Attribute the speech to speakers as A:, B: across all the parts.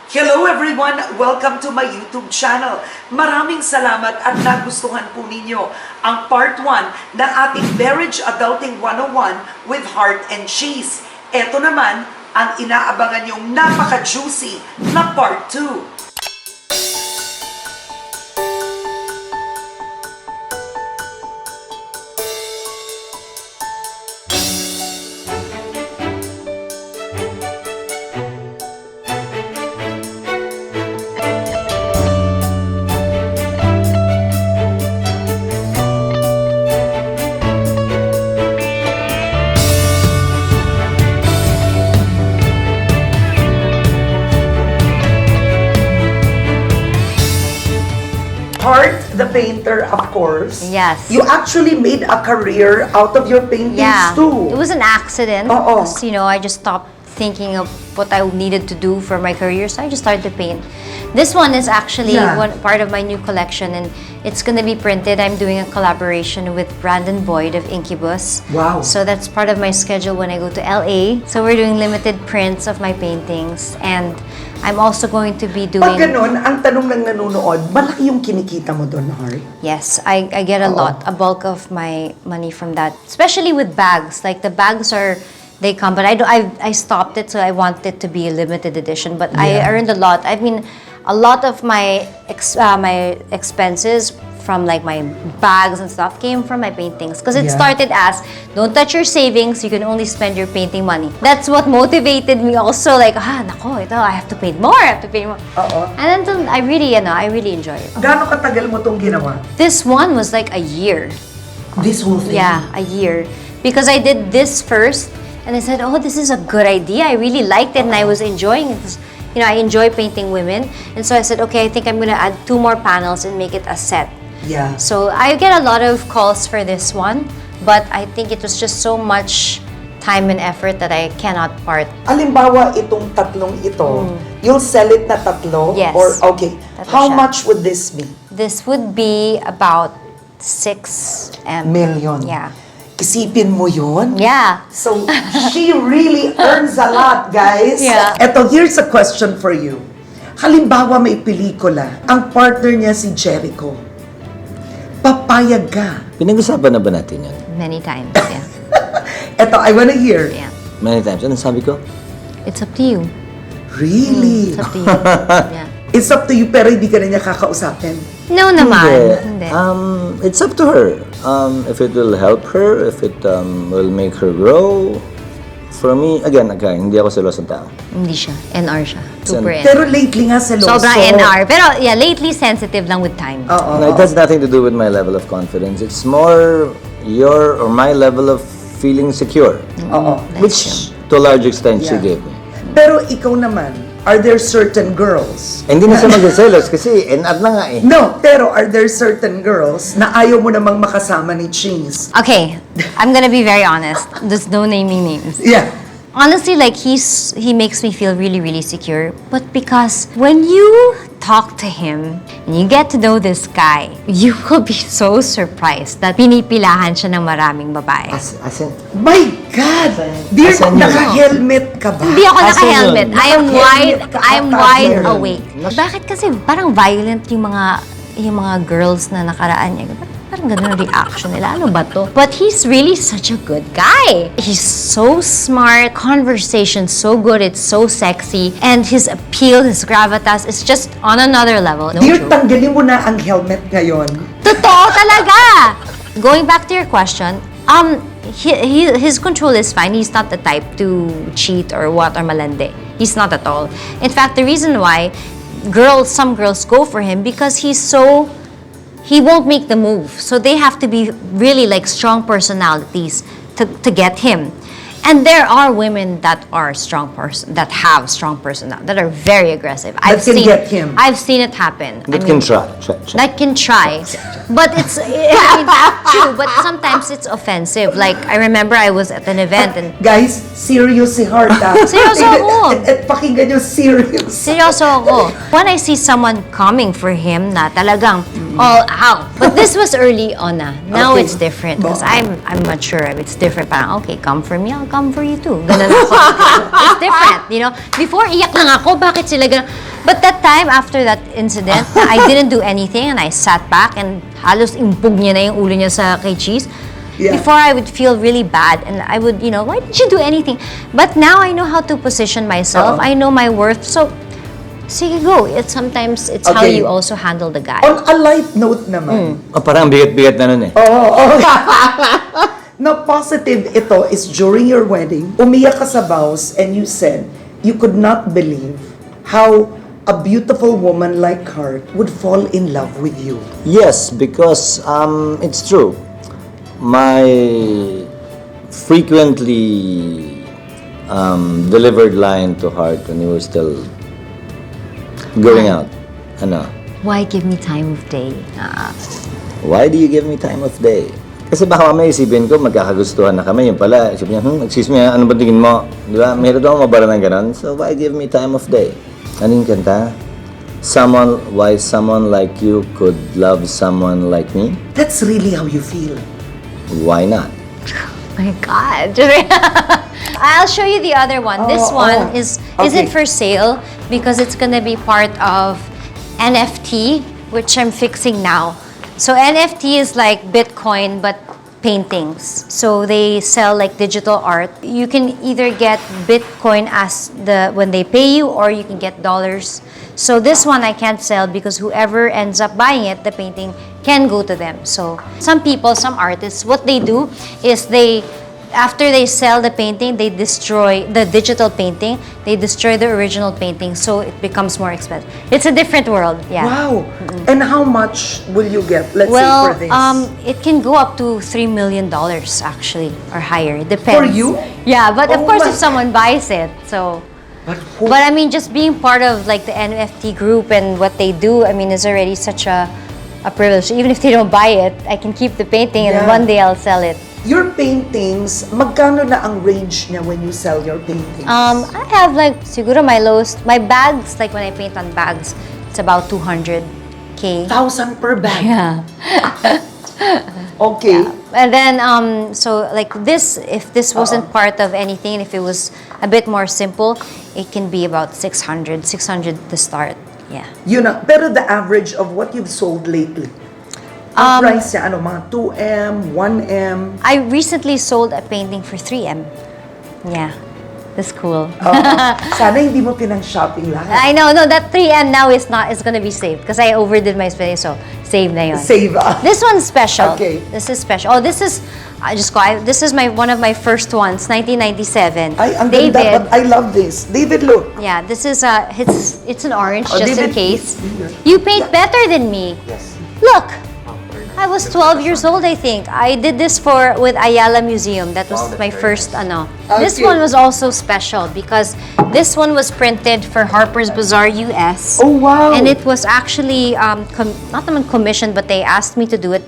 A: Hello everyone! Welcome to my YouTube channel. Maraming salamat at nagustuhan po ninyo ang part 1 ng ating Marriage Adulting 101 with Heart and Chiz. Ito naman ang inaabangan yung napaka-juicy na part 2. Heart, the painter, of course.
B: Yes.
A: You actually made a career out of your paintings too.
B: It was an accident.
A: Oo.
B: Because, I just stopped thinking of what I needed to do for my career, so I just started to paint. This one is actually one part of my new collection, and it's gonna be printed. I'm doing a collaboration with Brandon Boyd of Incubus.
A: Wow.
B: So that's part of my schedule when I go to LA. So we're doing limited prints of my paintings, and I'm also going to be doing...
A: Pag ganun, ang tanong ng nanonood, malaki yung kinikita mo doon, Heart?
B: Yes, I get a lot, a bulk of my money from that. Especially with bags. Like the bags they come, but I stopped it, so I want it to be a limited edition. But I earned a lot. I mean, a lot of my expenses from like my bags and stuff came from my paintings. Because it started as, don't touch your savings, you can only spend your painting money. That's what motivated me also, like, nako, ito, I have to paint more, I have to paint more. And then I really enjoy it.
A: Gaano katagal mo tong ginawa?
B: This one was like a year.
A: This whole thing?
B: Yeah, a year. Because I did this first, and I said, this is a good idea. I really liked it, and I was enjoying it. I enjoy painting women. And so I said, okay, I think I'm gonna add 2 more panels and make it a set.
A: Yeah.
B: So I get a lot of calls for this one, but I think it was just so much time and effort that I cannot part.
A: Halimbawa, itong tatlong ito, you'll sell it na tatlo?
B: Yes.
A: Or, okay.
B: Tatlo
A: How
B: siya.
A: much would this be?
B: This would be about 6
A: Million.
B: Yeah.
A: Isipin mo yun?
B: Yeah.
A: So, she really earns a lot, guys.
B: Yeah.
A: Eto, here's a question for you. Halimbawa, may pelikula. Ang partner niya si Jericho. Papayag ka.
C: Pinag-usapan na ba natin yan?
B: Many times, yeah.
A: Eto, I wanna hear.
B: Yeah.
C: Many times. Ano sabi ko?
B: It's up to you.
A: Really?
B: It's up to you. Yeah.
A: It's up to you, pero hindi ka na niya kakausapin.
B: No naman. Hindi.
C: It's up to her. If it will help her, if it will make her grow. For me, again, hindi ako selosong tao.
B: Hindi siya. NR siya. Super NR.
A: Pero lately nga seloso.
B: Sobrang NR. Pero yeah, lately sensitive lang with time.
C: No, it has nothing to do with my level of confidence. It's more your or my level of feeling secure. Which, to a large extent, she gave me.
A: Pero ikaw naman, are there certain girls?
C: Hindi na siya mag-selos kasi NR na nga eh.
A: No, pero are there certain girls na ayaw mo namang makasama ni Chiz?
B: Okay, I'm gonna be very honest. There's no naming names.
A: Yeah.
B: Honestly, like he makes me feel really, really secure. But because when you talk to him and you get to know this guy, you will be so surprised that pinipilahan siya ng maraming babae.
C: As in,
A: My God! Dear,
C: Asan yun?
A: naka-helmet ka ba?
B: Hindi ako
C: Asan
B: naka-helmet.
C: yun?
B: I am wide.
A: Naka-helmet ka
B: I am
A: ata,
B: wide
A: girl.
B: awake. Bakit kasi parang violent yung mga girls na nakaraan niya? Parang ganun ang reaction nila. Ano ba to? But he's really such a good guy. He's so smart. Conversation so good. It's so sexy. And his appeal, his gravitas is just on another level. No
A: Dear,
B: joke.
A: tanggalin mo na ang helmet ngayon.
B: Totoo talaga! Going back to your question, his control is fine. He's not the type to cheat or what or malande. He's not at all. In fact, the reason why some girls go for him because he won't make the move. So they have to be really like strong personalities to get him. And there are women that have strong personality, that are very aggressive.
A: That can get him.
B: I've seen it happen.
C: that can try.
B: That can try. But it's, true, but sometimes it's offensive. Like, I remember I was at an event and...
A: Guys, serious si Heart, ah.
B: Seryoso ako.
A: At pakinggan nyo, serious.
B: Seryoso ako. When I see someone coming for him na talagang all out. But this was early on na. Now
A: Okay.
B: it's different because I'm mature. It's different. Parang, okay, come for me, I'll come for you too. Ganun ako. It's different, Before, iyak lang ako. Bakit sila ganun? But that time, after that incident, I didn't do anything and I sat back and halos impug niya na yung ulo niya sa kay Chiz.
A: Yeah.
B: Before, I would feel really bad and I would, why didn't you do anything? But now I know how to position myself. I know my worth. So, sige, go. Sometimes it's how
A: Okay.
B: you also handle the guy.
A: On a light note naman,
C: Parang bigat-bigat na nun eh.
A: na positive ito is during your wedding, umiyak ka sa vows and you said you could not believe how a beautiful woman like Heart would fall in love with you.
C: Yes, because it's true. My frequently delivered line to Heart when we were still going out. Ano?
B: Why give me time of day?
C: Why do you give me time of day? Kasi baka mamaya isipin ko, magkakagustuhan na kami. Yung pala, isipin niya, excuse me, ano ba tingin mo? Di ba? Meron akong mabara ng ganun. So, why give me time of day? Ano yung kanta? Why someone like you could love someone like me?
A: That's really how you feel.
C: Why not?
B: My God. I'll show you the other one. This one isn't for sale because it's gonna be part of NFT, which I'm fixing now. So NFT is like Bitcoin but paintings. So they sell like digital art. You can either get Bitcoin as when they pay you, or you can get dollars. So this one I can't sell because whoever ends up buying it, the painting can go to them. So some people, some artists, what they do is after they sell the painting, they destroy the digital painting. They destroy the original painting, so it becomes more expensive. It's a different world, yeah.
A: Wow. And how much will you get, let's
B: Well,
A: say, for this?
B: it can go up to $3 million actually, or higher. Depends.
A: For you?
B: Yeah, but of
A: Oh
B: course
A: my-
B: if someone buys it, so. But I mean, just being part of like the NFT group and what they do, I mean, is already such a privilege. Even if they don't buy it, I can keep the painting and
A: Yeah.
B: one day I'll sell it.
A: Your paintings, magkano na ang range niya when you sell your paintings?
B: I have like, siguro my lowest, my bags, like when I paint on bags, it's about 200K.
A: 1,000 per bag.
B: Yeah.
A: Okay.
B: And then, so like this, if this wasn't part of anything, if it was a bit more simple, it can be about 600 to start. Yeah.
A: Yun na. Pero the average of what you've sold lately, ang price niya, ano, mga 2M, 1M?
B: I recently sold a painting for 3M. Yeah. That's cool.
A: Sana hindi mo pinang-shopping lahat.
B: I know, no, that 3M now is gonna be saved because I overdid my spending, so save na yun.
A: Save
B: This one's special.
A: Okay.
B: This is special. Oh, this is, this is one of my first ones, 1997.
A: Ay, ang
B: David.
A: ganda, but I love this. David, look.
B: Yeah, this is it's an orange,
A: Oh,
B: just in
A: David,
B: case. You paint better than me.
A: Yes.
B: Look, I was 12 years old, I think. I did this with Ayala Museum. That was my first, This
A: Okay.
B: one was also special because this one was printed for Harper's Bazaar US.
A: Oh, wow.
B: And it was actually, not naman commissioned, but they asked me to do it.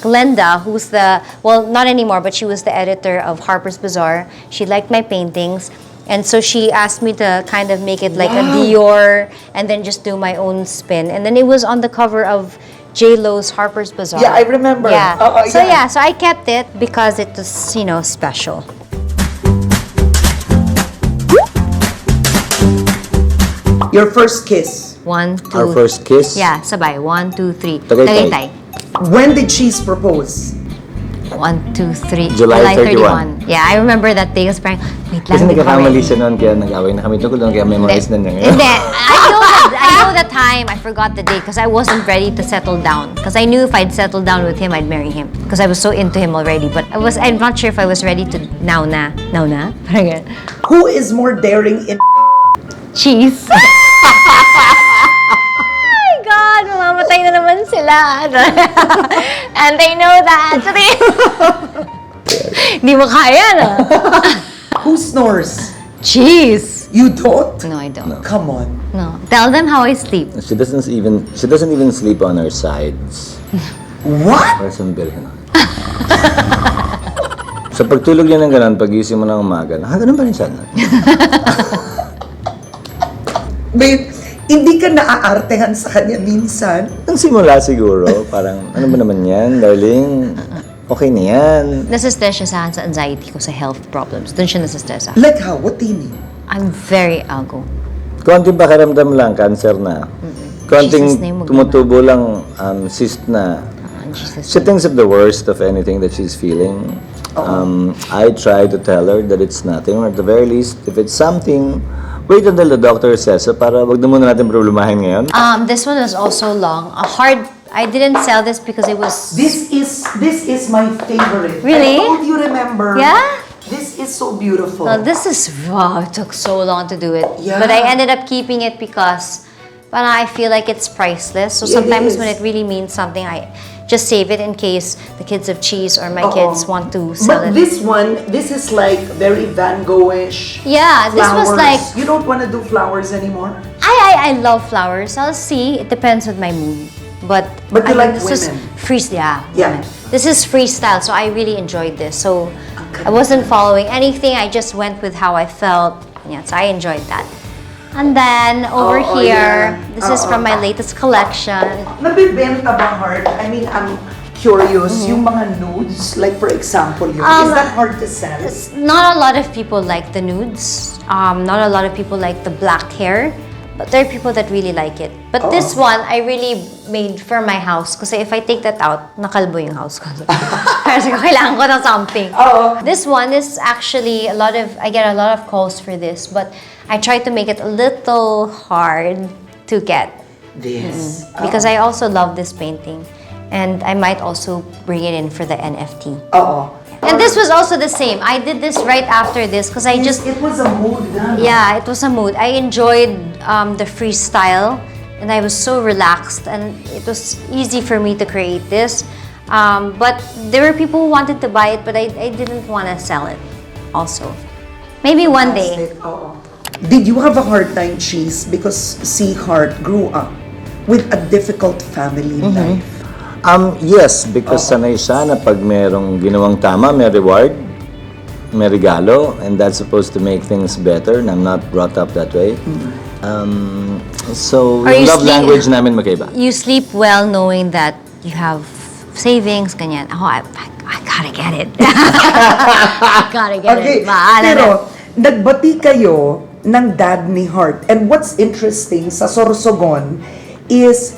B: Glenda, who's not anymore, but she was the editor of Harper's Bazaar. She liked my paintings. And so she asked me to kind of make it like a Dior and then just do my own spin. And then it was on the cover of J-Lo's Harper's Bazaar.
A: Yeah, I remember.
B: Yeah. So
A: yeah.
B: yeah, so I kept it because it was, special.
A: Your first kiss.
B: 1, 2.
C: Our first kiss?
B: Yeah, sabay. 1, 2, 3.
C: Tagaytay.
A: When did Chiz propose?
B: 1, 2, 3.
C: July 31.
B: Yeah, I remember that day. Kasi parang, wait lang,
C: Kasi
B: di ba
C: nagkakamali
B: ready?
C: siya noon, kaya nag-away na kami tungkol doon, kaya memorize na niya.
B: Hindi. I know the time. I forgot the date because I wasn't ready to settle down. Because I knew if I'd settle down with him, I'd marry him. Because I was so into him already. But I'm not sure if I was ready to now na. Parang ganun.
A: Who is more daring in
B: Cheese. Oh my God, mamamatay na naman sila. And they know that. Hindi mo kaya, no?
A: Who snores?
B: Cheese.
A: You don't?
B: No, I don't.
A: Come on.
B: No. Tell them how I sleep.
C: She doesn't even sleep on her sides.
A: What?
C: Para sa birhen. Sa pagtulog niya ng ganun, pag-gising mo ng umaga, ganun pa rin siya.
A: Babe, hindi ka naaartehan sa kanya minsan?
C: Nang simula siguro, parang, ano ba naman yan, darling? Okay na yan.
B: Nasistress siya sa anxiety ko, sa health problems. Doon siya nasistress.
A: Like how? What do you mean?
B: I'm very algo.
C: konting pakiramdam lang, cancer na. Konting
B: Jesus' name,
C: tumutubo lang, cyst na.
B: Jesus.
C: She thinks of the worst of anything that she's feeling. I try to tell her that it's nothing, or at the very least, if it's something, wait until the doctor says so, para wag na muna natin problemahin ngayon.
B: This one was also long. I didn't sell this because it was...
A: This is my favorite.
B: Really?
A: I told you, remember?
B: Yeah?
A: This is so beautiful.
B: Well, this is... Wow, it took so long to do it.
A: Yeah.
B: But I ended up keeping it because I feel like it's priceless. So
A: It
B: sometimes
A: is.
B: when it really means something, I just save it in case the kids of Cheese or my kids want to sell
A: But
B: it.
A: this one, this is like very Van Gogh-ish.
B: Yeah, this was
A: Flowers.
B: like...
A: You don't want to do flowers anymore?
B: I love flowers. I'll see. It depends with my mood. But
A: But you
B: I
A: like
B: this is
A: women.
B: yeah.
A: Yeah.
B: Women. This is freestyle, so I really enjoyed this. So I wasn't following anything. I just went with how I felt. Yeah, so I enjoyed that. And then over here,
A: yeah.
B: this is from my latest collection.
A: Nabibenta ba, Heart? I mean, I'm curious, yung mga nudes, like for example, yun, is that hard to sell?
B: Not a lot of people like the nudes. Not a lot of people like the black hair. But there are people that really like it. But this one, I really made for my house. Kasi if I take that out, nakalbo yung house ko. Kasi kailangan ko ng something. This one is actually I get a lot of calls for this. But I try to make it a little hard to get.
A: This.
B: Because I also love this painting. And I might also bring it in for the NFT.
A: Oo.
B: And this was also the same. I did this right after this because I just...
A: It was a mood na.
B: Yeah, it was a mood. I enjoyed the freestyle and I was so relaxed and it was easy for me to create this. But there were people who wanted to buy it but I didn't want to sell it also. Maybe one day.
A: Fantastic. Oo. Did you have a hard time, Cheese? Because Heart grew up with a difficult family life.
C: Yes, because sanay siya na pag merong ginawang tama, may reward, may regalo, and that's supposed to make things better, and I'm not brought up that way. So,
B: Are
C: yung
B: you
C: love language namin magkaiba.
B: You sleep well knowing that you have savings, ganyan. Oh, I gotta get it. I gotta get
A: Okay,
B: it. Bahala na.
A: pero nagbati kayo ng dad ni Heart. And what's interesting sa Sorsogon is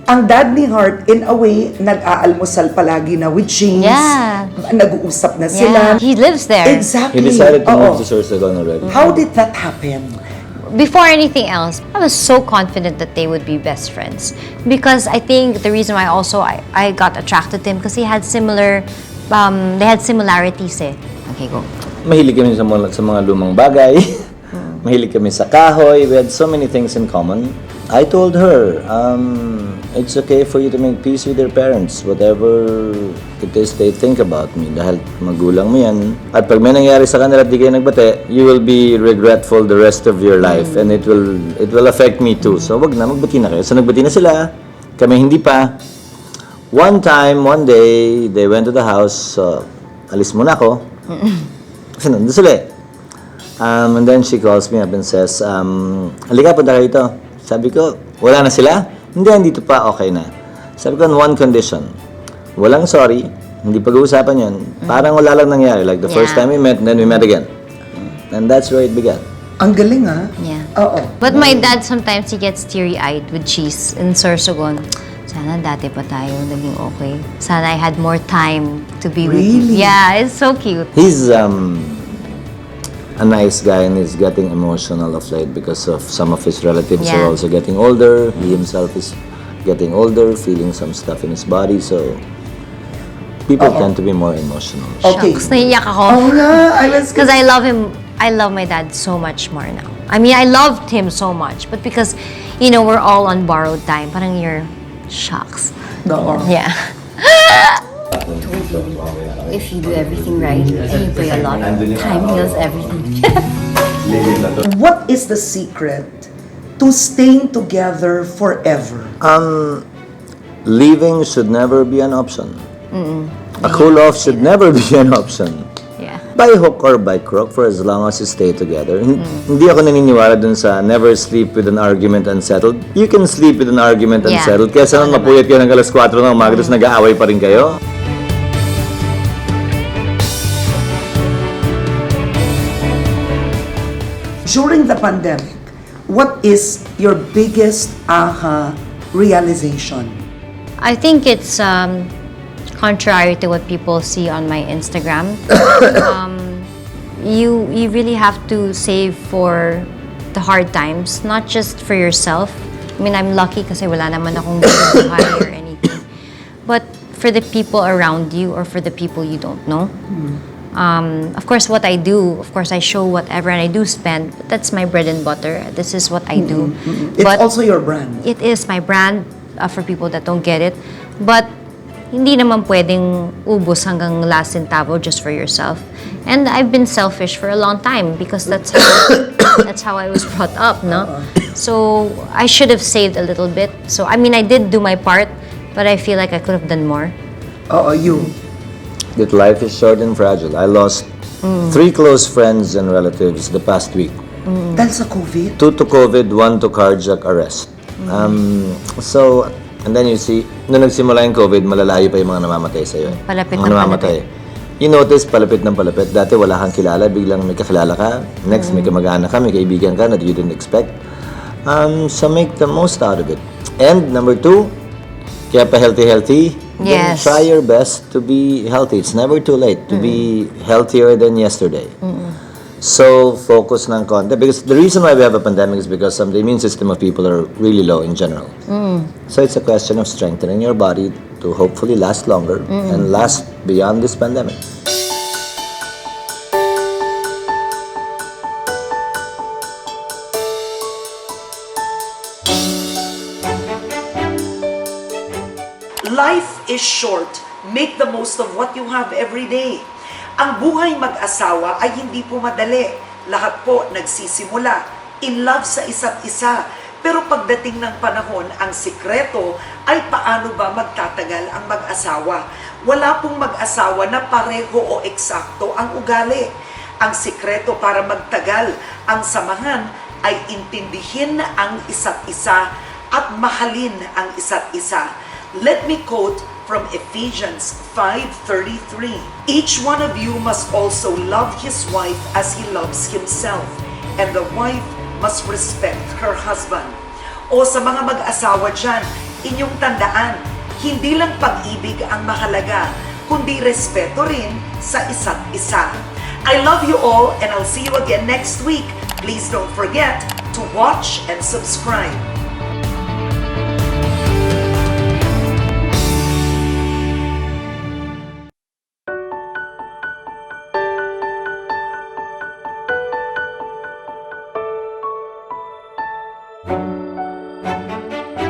A: ang dad ni Heart, in a way, nag-aalmusal palagi na with James.
B: Yeah.
A: Nag-uusap na
B: Yeah,
A: sila.
B: he lives there.
A: Exactly.
C: He decided to
A: Oo.
C: move to Sorsogon already.
A: How did that happen?
B: Before anything else, I was so confident that they would be best friends. Because I think the reason why also I got attracted to him because he had they had similarities eh. Okay, go.
C: Mahilig kami sa mga lumang bagay. Mahilig kami sa kahoy. We had so many things in common. I told her, it's okay for you to make peace with your parents, whatever it is they think about me, dahil magulang mo yan. At pag may nangyari sa kanila at di kayo nagbate, you will be regretful the rest of your life, and it will affect me too. So wag na, magbati na kayo. So nagbati na sila, kami hindi pa. One day, they went to the house, alis muna ako. Kasi nandun sila eh. And then she calls me up and says, halika, punta kayo dito. Sabi ko, wala na sila? Hindi, dito pa, okay na. Sabi ko, on one condition. Walang sorry, hindi pag-uusapan yun. Parang wala lang nangyari. Like the first time we met, and then we met again. And that's where it began.
A: Ang galing ah.
B: Yeah.
A: Oo.
B: But my dad, sometimes he gets teary-eyed with Cheese in Sorsogon. Sana dati pa tayo naging okay. Sana I had more time to be with you.
A: Really?
B: Yeah, it's so cute.
C: He's a nice guy and he's getting emotional of late because of some of his relatives
B: Yeah.
C: are also getting older. He himself is getting older, feeling some stuff in his body, so people tend to be more emotional.
A: Okay.
B: Shucks, naiiyak ako.
A: Oo nga, I was...
B: Because I love him. I love my dad so much more now. I mean, I loved him so much. But because, we're all on borrowed time. Parang you're... Shucks.
A: Oo.
B: Yeah. If you do everything right and you pray a lot, time heals everything.
A: What is the secret to staying together forever?
C: Leaving should never be an option. A cool-off should never be an option.
B: Yeah.
C: By hook or by crook, for as long as you stay together. Hindi ako naniniwala dun sa never sleep with an argument unsettled. You can sleep with an argument
B: Yeah.
C: unsettled. Kesa naman mapuyat kayo ng alas 4 ng umaga, tapos nag-aaway pa rin kayo.
A: During the pandemic, what is your biggest aha realization?
B: I think it's contrary to what people see on my Instagram. You really have to save for the hard times, not just for yourself. I mean, I'm lucky kasi wala naman akong buhay or anything. But for the people around you or for the people you don't know. Of course, what I do, of course, I show whatever and I do spend. But that's my bread and butter. This is what I do.
A: It's
B: But
A: also your brand.
B: it is my brand for people that don't get it. But hindi naman pwedeng ubos hanggang last centavo just for yourself. And I've been selfish for a long time because that's how I was brought up, no? So I should have saved a little bit. So I mean, I did do my part, but I feel like I could have done more.
A: You.
C: That life is short and fragile. I lost 3 close friends and relatives the past week.
A: Dahil sa COVID?
C: 2 to COVID, 1 to cardiac arrest. So, and then you see, nung nagsimula yung COVID, malalayo pa yung mga namamatay sa'yo.
B: Palapit
C: Mga
B: ng
C: namamatay. You notice, palapit ng palapit. Dati wala kang kilala, biglang may kakilala ka. Next, may kamag-anak ka, may kaibigan ka that you didn't expect. So make the most out of it. And number 2, kaya pa healthy.
B: Yes.
C: Then try your best to be healthy. It's never too late to be healthier than yesterday. So focus ng konti. Because the reason why we have a pandemic is because the immune system of people are really low in general. So it's a question of strengthening your body to hopefully last longer and last beyond this pandemic.
A: Life is short. Make the most of what you have every day. Ang buhay mag-asawa ay hindi po madali. Lahat po nagsisimula. In love sa isa't isa. Pero pagdating ng panahon, ang sikreto ay paano ba magtatagal ang mag-asawa. Wala pong mag-asawa na pareho o eksakto ang ugali. Ang sikreto para magtagal ang samahan ay intindihin ang isa't isa at mahalin ang isa't isa. Let me quote from Ephesians 5:33. Each one of you must also love his wife as he loves himself, and the wife must respect her husband. O sa mga mag-asawa dyan, inyong tandaan, hindi lang pag-ibig ang mahalaga, kundi respeto rin sa isa't isa. I love you all and I'll see you again next week. Please don't forget to watch and subscribe.